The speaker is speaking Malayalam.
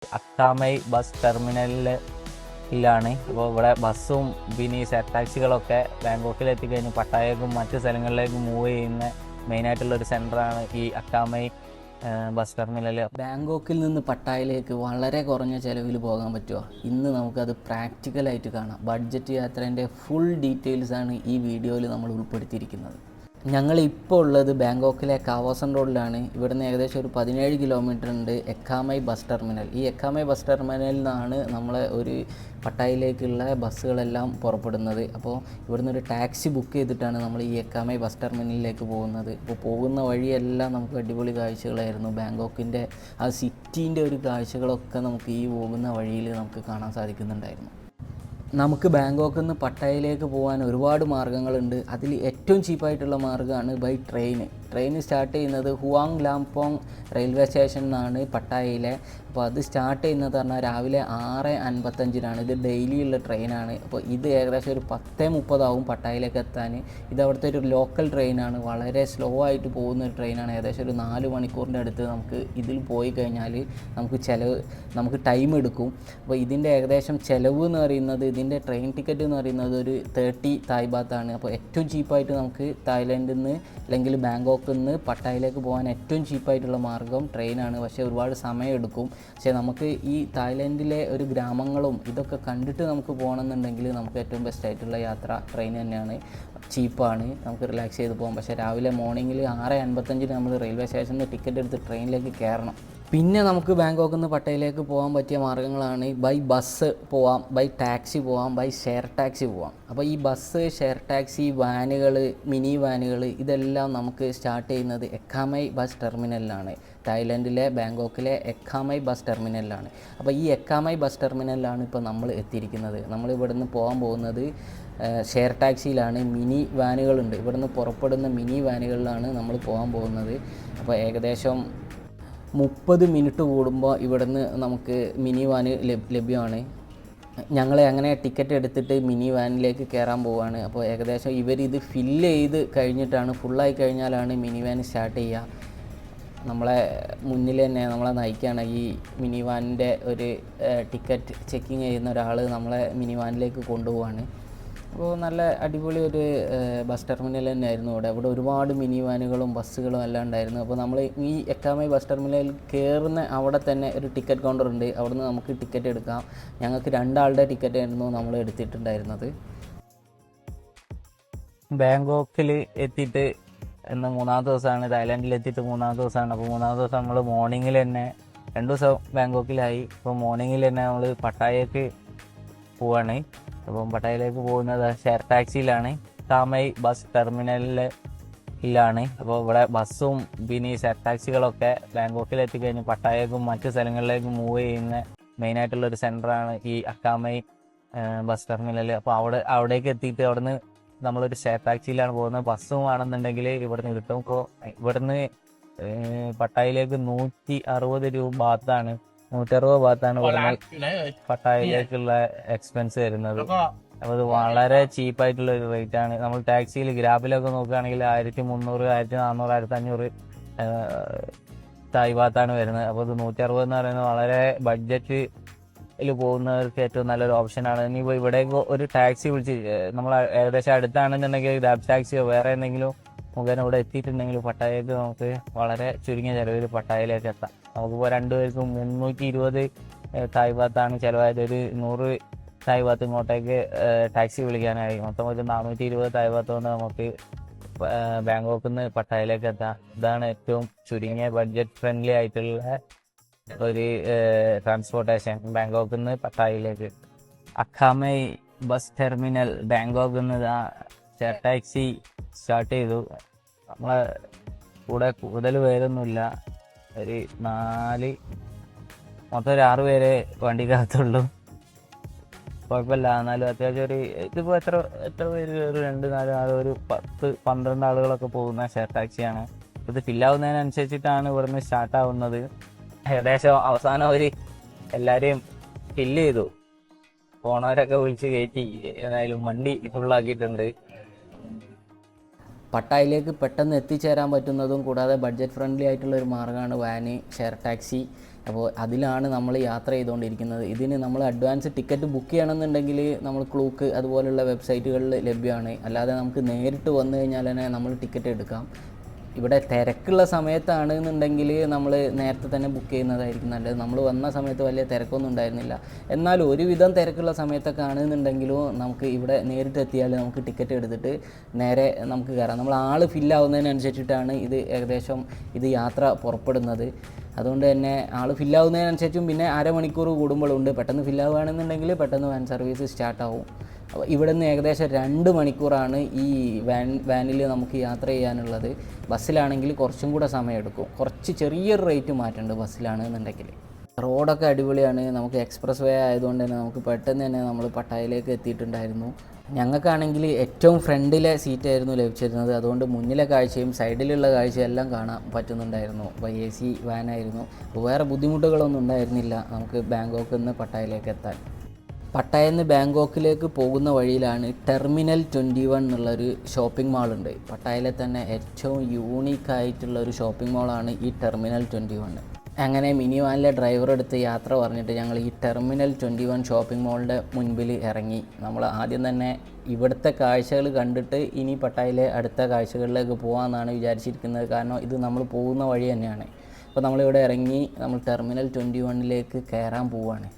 അക്കാമൈ ബസ് ടെർമിനലിലാണ്. അപ്പോൾ ഇവിടെ ബസ്സും പിന്നെ ഈ സെറ്റ് ടാക്സികളൊക്കെ ബാങ്കോക്കിൽ എത്തിക്കഴിഞ്ഞ് പട്ടായക്കും മറ്റ് സ്ഥലങ്ങളിലേക്ക് മൂവ് ചെയ്യുന്ന മെയിനായിട്ടുള്ളൊരു സെൻറ്ററാണ് ഈ അക്കാമൈ ബസ് ടെർമിനൽ. ബാങ്കോക്കിൽ നിന്ന് പട്ടായയിലേക്ക് വളരെ കുറഞ്ഞ ചിലവിൽ പോകാൻ പറ്റുമോ? ഇന്ന് നമുക്കത് പ്രാക്ടിക്കലായിട്ട് കാണാം. ബഡ്ജറ്റ് യാത്രേൻ്റെ ഫുൾ ഡീറ്റെയിൽസാണ് ഈ വീഡിയോയിൽ നമ്മൾ ഉൾപ്പെടുത്തിയിരിക്കുന്നത്. ഞങ്ങളിപ്പോൾ ഉള്ളത് ബാങ്കോക്കിലെ കാവോസൺ റോഡിലാണ്. ഇവിടുന്ന് ഏകദേശം ഒരു 17 കിലോമീറ്റർ ഉണ്ട് എക്കാമൈ ബസ് ടെർമിനൽ. ഈ എക്കാമൈ ബസ് ടെർമിനലിൽ നിന്നാണ് നമ്മളെ ഒരു പട്ടായയിലേക്കുള്ള ബസ്സുകളെല്ലാം പുറപ്പെടുന്നത്. അപ്പോൾ ഇവിടുന്ന് ഒരു ടാക്സി ബുക്ക് ചെയ്തിട്ടാണ് നമ്മൾ ഈ എക്കാമൈ ബസ് ടെർമിനലിലേക്ക് പോകുന്നത്. അപ്പോൾ പോകുന്ന വഴിയെല്ലാം നമുക്ക് അടിപൊളി കാഴ്ചകളായിരുന്നു. ബാങ്കോക്കിൻ്റെ ആ സിറ്റീൻ്റെ ഒരു കാഴ്ചകളൊക്കെ നമുക്ക് ഈ പോകുന്ന വഴിയിൽ നമുക്ക് കാണാൻ സാധിക്കുന്നുണ്ടായിരുന്നു. നമുക്ക് ബാങ്കോക്കിൽ നിന്ന് പട്ടായയിലേക്ക് പോകാൻ ഒരുപാട് മാർഗ്ഗങ്ങളുണ്ട്. അതിൽ ഏറ്റവും ചീപ്പായിട്ടുള്ള മാർഗ്ഗമാണ് ബൈ ട്രെയിൻ സ്റ്റാർട്ട് ചെയ്യുന്നത് ഹുവാങ് ലാംപോങ് റെയിൽവേ സ്റ്റേഷനിൽ നിന്നാണ് പട്ടായയിലെ. അപ്പോൾ അത് സ്റ്റാർട്ട് ചെയ്യുന്നത് പറഞ്ഞാൽ രാവിലെ 6:55 ഇത് ഡെയിലി ഉള്ള ട്രെയിനാണ്. അപ്പോൾ ഇത് ഏകദേശം ഒരു 10:30 ആവും പട്ടായയിലേക്ക് എത്താൻ. ഇത് അവിടുത്തെ ഒരു ലോക്കൽ ട്രെയിനാണ്, വളരെ സ്ലോ ആയിട്ട് പോകുന്ന ഒരു ട്രെയിനാണ്. ഏകദേശം ഒരു 4 മണിക്കൂറിൻ്റെ അടുത്ത് നമുക്ക് ഇതിൽ പോയി കഴിഞ്ഞാൽ നമുക്ക് ടൈം എടുക്കും. അപ്പോൾ ഇതിൻ്റെ ഏകദേശം ചിലവ് എന്ന് പറയുന്നത്, ഇതിൻ്റെ ട്രെയിൻ ടിക്കറ്റ് എന്ന് പറയുന്നത് ഒരു 30 തായ് ബാത്താണ്. അപ്പോൾ ഏറ്റവും ചീപ്പായിട്ട് നമുക്ക് തായ്ലൻഡിൽ നിന്ന് അല്ലെങ്കിൽ ബാങ്കോക്കിൽ നിന്ന് പട്ടായയിലേക്ക് പോകാൻ ഏറ്റവും ചീപ്പായിട്ടുള്ള മാർഗ്ഗം ട്രെയിനാണ്. പക്ഷേ ഒരുപാട് സമയം എടുക്കും. പക്ഷേ നമുക്ക് ഈ തായ്ലൻഡിലെ ഒരു ഗ്രാമങ്ങളും ഇതൊക്കെ കണ്ടിട്ട് നമുക്ക് പോകണമെന്നുണ്ടെങ്കിൽ നമുക്ക് ഏറ്റവും ബെസ്റ്റ് ആയിട്ടുള്ള യാത്ര ട്രെയിൻ തന്നെയാണ്. ചീപ്പാണ്, നമുക്ക് റിലാക്സ് ചെയ്ത് പോകാം. പക്ഷേ രാവിലെ മോർണിംഗിൽ 6:55 നമ്മൾ റെയിൽവേ സ്റ്റേഷനിൽ നിന്ന് ടിക്കറ്റ് എടുത്ത് ട്രെയിനിലേക്ക് കയറണം. പിന്നെ നമുക്ക് ബാങ്കോക്കിൽ നിന്ന് പട്ടയിലേക്ക് പോകാൻ പറ്റിയ മാർഗ്ഗങ്ങളാണ് ബൈ ബസ് പോവാം, ബൈ ടാക്സി പോവാം, ബൈ ഷെയർ ടാക്സി പോവാം. അപ്പോൾ ഈ ബസ്, ഷെയർ ടാക്സി, വാനുകൾ, മിനി വാനുകൾ ഇതെല്ലാം നമുക്ക് സ്റ്റാർട്ട് ചെയ്യുന്നത് എക്കാമൈ ബസ് ടെർമിനലിലാണ്. തായ്ലൻഡിലെ ബാങ്കോക്കിലെ എക്കാമൈ ബസ് ടെർമിനലിലാണ്. അപ്പോൾ ഈ എക്കാമൈ ബസ് ടെർമിനലിലാണ് ഇപ്പോൾ നമ്മൾ എത്തിയിരിക്കുന്നത്. നമ്മൾ ഇവിടുന്ന് പോകാൻ പോകുന്നത് ഷെയർ ടാക്സിയിലാണ്. മിനി വാനുകളുണ്ട്, ഇവിടുന്ന് പുറപ്പെടുന്ന മിനി വാനുകളിലാണ് നമ്മൾ പോകാൻ പോകുന്നത്. അപ്പോൾ ഏകദേശം 30 മിനിറ്റ് കൂടുമ്പോൾ ഇവിടുന്ന് നമുക്ക് മിനി വാന് ലഭ്യമാണ്. ഞങ്ങൾ അങ്ങനെ ടിക്കറ്റ് എടുത്തിട്ട് മിനി വാനിലേക്ക് കയറാൻ പോവുകയാണ്. അപ്പോൾ ഏകദേശം ഇവരിത് ഫില്ല് ചെയ്ത് കഴിഞ്ഞിട്ടാണ്, ഫുള്ളായി കഴിഞ്ഞാലാണ് മിനി വാൻ സ്റ്റാർട്ട് ചെയ്യുക. നമ്മളെ മുന്നിൽ തന്നെ നമ്മളെ നയിക്കുകയാണ്. ഈ മിനി വാനിൻ്റെ ഒരു ടിക്കറ്റ് ചെക്കിങ് ചെയ്യുന്ന ഒരാൾ നമ്മളെ മിനി വാനിലേക്ക് കൊണ്ടുപോവാണ്. അപ്പോൾ നല്ല അടിപൊളി ഒരു ബസ് ടെർമിനൽ തന്നെയായിരുന്നു ഇവിടെ ഒരുപാട് മിനി വാനുകളും ബസ്സുകളും എല്ലാം ഉണ്ടായിരുന്നു. അപ്പോൾ നമ്മൾ ഈ എക്കാമൈ ബസ് ടെർമിനലിൽ കയറുന്ന അവിടെ തന്നെ ഒരു ടിക്കറ്റ് കൗണ്ടർ ഉണ്ട്. അവിടെ നിന്ന് നമുക്ക് ടിക്കറ്റ് എടുക്കാം. ഞങ്ങൾക്ക് 2 ആളുടെ ടിക്കറ്റ് ആയിരുന്നു നമ്മൾ എടുത്തിട്ടുണ്ടായിരുന്നത്. ബാങ്കോക്കിൽ എത്തിയിട്ട് ഇന്ന് 3-ാമത്തെ ദിവസമാണ്. തായ്ലാൻഡിൽ എത്തിയിട്ട് 3-ാമത്തെ ദിവസമാണ്. അപ്പോൾ 3-ാമത്തെ ദിവസം നമ്മൾ മോർണിംഗിൽ തന്നെ 2 ദിവസം ബാങ്കോക്കിലായി. അപ്പോൾ മോർണിംഗിൽ തന്നെ നമ്മൾ പട്ടായക്ക് പോവാണ്. അപ്പം പട്ടായയിലേക്ക് പോകുന്നത് ഷെയർ ടാക്സിയിലാണ്. കാമൈ ബസ് ടെർമിനലിലാണ്. അപ്പോൾ ഇവിടെ ബസ്സും പിന്നെ ഈ സെറ്റ് ടാക്സികളൊക്കെ ബാങ്കോക്കിൽ എത്തിക്കഴിഞ്ഞ് പട്ടായക്കും മറ്റ് സ്ഥലങ്ങളിലേക്ക് മൂവ് ചെയ്യുന്ന മെയിനായിട്ടുള്ളൊരു സെൻറ്ററാണ് ഈ അക്കാമൈ ബസ് ടെർമിനൽ. അപ്പോൾ അവിടേക്ക് എത്തിയിട്ട് അവിടുന്ന് നമ്മളൊരു ഷെയർ ടാക്സിയിലാണ് പോകുന്നത്. ബസ്സും ആണെന്നുണ്ടെങ്കിൽ ഇവിടുന്ന് കിട്ടും. അപ്പോൾ ഇവിടുന്ന് പട്ടായയിലേക്ക് 160 രൂപ ഭാഗത്താണ് 160 ഭാഗത്താണ് ഇവിടുന്ന് പട്ടായയിലേക്കുള്ള എക്സ്പെൻസ് വരുന്നത്. അപ്പോൾ അത് വളരെ ചീപ്പായിട്ടുള്ള ഒരു റേറ്റ് ആണ്. നമ്മൾ ടാക്സിയിൽ ഗ്രാബിലൊക്കെ നോക്കുകയാണെങ്കിൽ 1300, 1400, 1500 തായ് ഭാഗത്താണ് വരുന്നത്. അപ്പോൾ ഇത് 160 എന്ന് പറയുന്നത് വളരെ ബഡ്ജറ്റിൽ പോകുന്നവർക്ക് ഏറ്റവും നല്ലൊരു ഓപ്ഷനാണ്. ഇനിയിപ്പോൾ ഇവിടേക്ക് ഒരു ടാക്സി വിളിച്ച് നമ്മൾ ഏകദേശം അടുത്താണെന്നുണ്ടെങ്കിൽ ഗ്രാബ് ടാക്സിയോ വേറെ എന്തെങ്കിലും മുഖേന ഇവിടെ എത്തിയിട്ടുണ്ടെങ്കിൽ പട്ടായക്ക് നമുക്ക് വളരെ ചുരുങ്ങിയ ചിലവിൽ പട്ടായയിലേക്ക് എത്താം. നമുക്കിപ്പോൾ 2 പേർക്കും 320 തായ് ഭാഗത്താണ് ചിലവായത്. ഒരു 100 തായ് ഭാഗത്ത് ഇങ്ങോട്ടേക്ക് ടാക്സി വിളിക്കാനായി. മൊത്തം ഒരു 420 തായ് ഭാഗത്ത് കൊണ്ട് നമുക്ക് ബാങ്കോക്കിൽ നിന്ന് പട്ടായയിലേക്ക് എത്താം. ഇതാണ് ഏറ്റവും ചുരുങ്ങിയ ബഡ്ജറ്റ് ഫ്രണ്ട്ലി ആയിട്ടുള്ള ഒരു ട്രാൻസ്പോർട്ടേഷൻ ബാങ്കോക്കിൽ നിന്ന് പട്ടായയിലേക്ക്. അക്കാമൈ ബസ് ടെർമിനൽ ബാങ്കോക്കിൽ നിന്ന് ഷെയർ ടാക്സി സ്റ്റാർട്ട് ചെയ്തു. നമ്മളെ കൂടെ കൂടുതൽ പേരൊന്നുമില്ല, ഒരു 4 മൊത്തം ഒരു 6 പേരെ വണ്ടിക്കകത്തുള്ളൂ. കുഴപ്പമില്ല. എന്നാലും അത്യാവശ്യം ഇതിപ്പോൾ എത്ര പേര്, ഒരു 2, 4, 6, ഒരു 10, 12 ആളുകളൊക്കെ പോകുന്ന ഷെയർ ടാക്സിയാണ്. ഇത് ഫില്ലാവുന്നതിനനുസരിച്ചിട്ടാണ് ഇവിടുന്ന് സ്റ്റാർട്ടാവുന്നത്. ഏകദേശം അവസാനം അവർ എല്ലാവരെയും ഫില്ല് ചെയ്തു. പോണവരൊക്കെ വിളിച്ച് കയറ്റി. ഏതായാലും വണ്ടി ഫുള്ളാക്കിയിട്ടുണ്ട്. പട്ടായയിലേക്ക് പെട്ടെന്ന് എത്തിച്ചേരാൻ പറ്റുന്നതും കൂടാതെ ബഡ്ജറ്റ് ഫ്രണ്ട്ലി ആയിട്ടുള്ള ഒരു മാർഗ്ഗമാണ് വാന്, ഷെയർ ടാക്സി. അപ്പോൾ അതിലാണ് നമ്മൾ യാത്ര ചെയ്തുകൊണ്ടിരിക്കുന്നത്. ഇതിന് നമ്മൾ അഡ്വാൻസ് ടിക്കറ്റ് ബുക്ക് ചെയ്യണമെന്നുണ്ടെങ്കിൽ നമ്മൾ ക്ലൂക്ക് അതുപോലുള്ള വെബ്സൈറ്റുകളിൽ ലഭ്യമാണ്. അല്ലാതെ നമുക്ക് നേരിട്ട് വന്നു കഴിഞ്ഞാൽ തന്നെ നമ്മൾ ടിക്കറ്റ് എടുക്കാം. ഇവിടെ തിരക്കുള്ള സമയത്താണെന്നുണ്ടെങ്കിൽ നമ്മൾ നേരത്തെ തന്നെ ബുക്ക് ചെയ്യുന്നതായിരിക്കും നല്ലത്. നമ്മൾ വന്ന സമയത്ത് വലിയ തിരക്കൊന്നും ഉണ്ടായിരുന്നില്ല. എന്നാലും ഒരുവിധം തിരക്കുള്ള സമയത്തൊക്കെ ആണെന്നുണ്ടെങ്കിലും നമുക്ക് ഇവിടെ നേരിട്ട് എത്തിയാൽ നമുക്ക് ടിക്കറ്റ് എടുത്തിട്ട് നേരെ നമുക്ക് കയറാം. നമ്മൾ ആൾ ഫില്ലാവുന്നതിനനുസരിച്ചിട്ടാണ് ഏകദേശം യാത്ര പുറപ്പെടുന്നത്. അതുകൊണ്ട് തന്നെ ആൾ ഫില്ലാവുന്നതിനനുസരിച്ചും പിന്നെ അരമണിക്കൂർ കൂടുമ്പോഴുണ്ട്. പെട്ടെന്ന് ഫില്ലാവുകയാണെന്നുണ്ടെങ്കിൽ പെട്ടെന്ന് വാൻ സർവീസ് സ്റ്റാർട്ടാവും. അപ്പോൾ ഇവിടെ നിന്ന് ഏകദേശം 2 മണിക്കൂറാണ് ഈ വാനിൽ നമുക്ക് യാത്ര ചെയ്യാനുള്ളത്. ബസ്സിലാണെങ്കിൽ കുറച്ചും കൂടെ സമയമെടുക്കും. കുറച്ച് ചെറിയൊരു റേറ്റ് മാറ്റമുണ്ട് ബസ്സിലാണെന്നുണ്ടെങ്കിൽ. റോഡൊക്കെ അടിപൊളിയാണ്. നമുക്ക് എക്സ്പ്രസ് വേ ആയതുകൊണ്ട് തന്നെ നമുക്ക് പെട്ടെന്ന് തന്നെ നമ്മൾ പട്ടായയിലേക്ക് എത്തിയിട്ടുണ്ടായിരുന്നു. ഞങ്ങൾക്കാണെങ്കിൽ ഏറ്റവും ഫ്രണ്ടിലെ സീറ്റായിരുന്നു ലഭിച്ചിരുന്നത്. അതുകൊണ്ട് മുന്നിലെ കാഴ്ചയും സൈഡിലുള്ള കാഴ്ചയും എല്ലാം കാണാൻ പറ്റുന്നുണ്ടായിരുന്നു. അപ്പോൾ AC വാനായിരുന്നു. അപ്പോൾ വേറെ ബുദ്ധിമുട്ടുകളൊന്നും ഉണ്ടായിരുന്നില്ല നമുക്ക് ബാങ്കോക്കിൽ നിന്ന് പട്ടായയിലേക്ക് എത്താൻ. പട്ടായയിൽ നിന്ന് ബാങ്കോക്കിലേക്ക് പോകുന്ന വഴിയിലാണ് ടെർമിനൽ 21 എന്നുള്ളൊരു ഷോപ്പിംഗ് മാളുണ്ട്. പട്ടായയിലെ തന്നെ ഏറ്റവും യൂണീക്കായിട്ടുള്ള ഒരു ഷോപ്പിംഗ് മാളാണ് ഈ ടെർമിനൽ 21. അങ്ങനെ മിനി വാനിലെ ഡ്രൈവർ എടുത്ത് യാത്ര പറഞ്ഞിട്ട് ഞങ്ങൾ ഈ ടെർമിനൽ 21 ഷോപ്പിംഗ് മാളിൻ്റെ മുൻപിൽ ഇറങ്ങി. നമ്മൾ ആദ്യം തന്നെ ഇവിടുത്തെ കാഴ്ചകൾ കണ്ടിട്ട് ഇനി പട്ടായയിലെ അടുത്ത കാഴ്ചകളിലേക്ക് പോകാമെന്നാണ് വിചാരിച്ചിരിക്കുന്നത്. കാരണം ഇത് നമ്മൾ പോകുന്ന വഴി തന്നെയാണ്. അപ്പോൾ നമ്മളിവിടെ ഇറങ്ങി നമ്മൾ ടെർമിനൽ 21ലേക്ക് കയറാൻ പോവുകയാണ്.